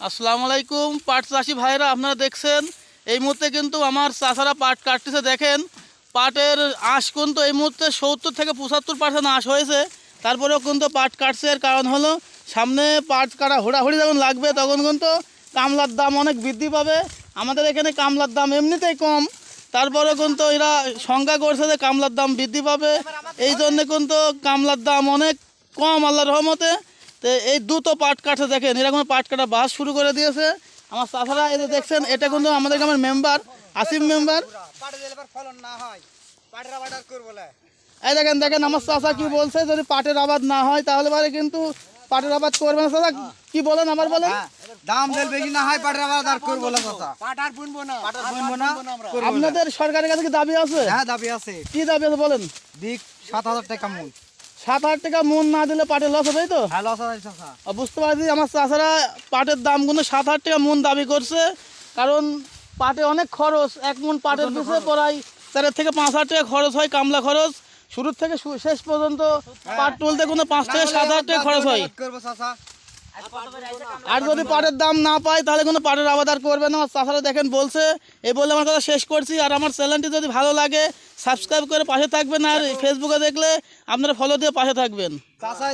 আসসালামু আলাইকুম পাট চাষি ভাইরা, আপনারা দেখছেন এই মুহূর্তে কিন্তু আমার চাষারা পাট কাটতেছে। দেখেন পাটের আঁশ কিন্তু এই মুহূর্তে 70 থেকে 75% আঁশ হয়েছে, তারপরেও কিন্তু পাট কাটছে। এর কারণ হলো সামনে পাট কাটা হুড়াহুড়ি যখন লাগবে তখন কিন্তু কামলার দাম অনেক বৃদ্ধি পাবে। আমাদের এখানে কামলার দাম এমনিতেই কম, তারপরেও কিন্তু এরা শঙ্কা করছে যে কামলার দাম বৃদ্ধি পাবে, এই জন্যে কিন্তু কামলার দাম অনেক কম আল্লাহর রহমতে। তো এই দুটো পাট কাটছে, দেখেন এরকম পাট কাটা বাস শুরু করে দিয়েছে আমার চাষারা। এই যে দেখছেন এটা কিন্তু আমাদের গ্রামের মেম্বার আসিফ মেম্বার। এই দেখেন দেখেন আমার চাষা কি বলছে, যদি পাটের আবাদ না হয় তাহলে পরে কিন্তু পাটের আবাদ করবে না। চাষা কি বলেন আবার বলেন? দাম দেল বেশি না হয় পাটের আবাদ আর করবো না চাচা। পাট আর বুনবো না। বুনবো না, করবো না। আপনাদের সরকারের কাছে কি দাবি আছে? হ্যাঁ দাবি আছে, কি দাবি আছে বলেন? দিক 7,000 টাকা মূল। 7-8 টাকা মন না দিলে পাটের লস হবে, তো হ্যাঁ লস আছে চাচা। বুঝতে পারছি। আমার চাষারা পাটের দাম কিন্তু 7-8 টাকা মন দাবি করছে, কারণ পাটে অনেক খরচ। এক মন পাটের পিছনে প্রায় 4 থেকে 5,000 টাকা খরচ হয়, কামলা খরচ। শুরু থেকে শেষ পর্যন্ত পাট তুলতে কোনো 5 থেকে 7,000 টাকা খরচ হয়। করবো চাচা। আর যদি পাটের দাম না পায় তাহলে কোনো পাটের আবাদ আর করবে না। আমার চাষারা দেখেন বলছে। এই বলে আমার কথা শেষ করছি। আর আমার চ্যানেলটি যদি ভালো লাগে সাবস্ক্রাইব করে পাশে থাকবেন, আর ফেসবুকে দেখলে আপনারা ফলো দিয়ে পাশে থাকবেন। চাচা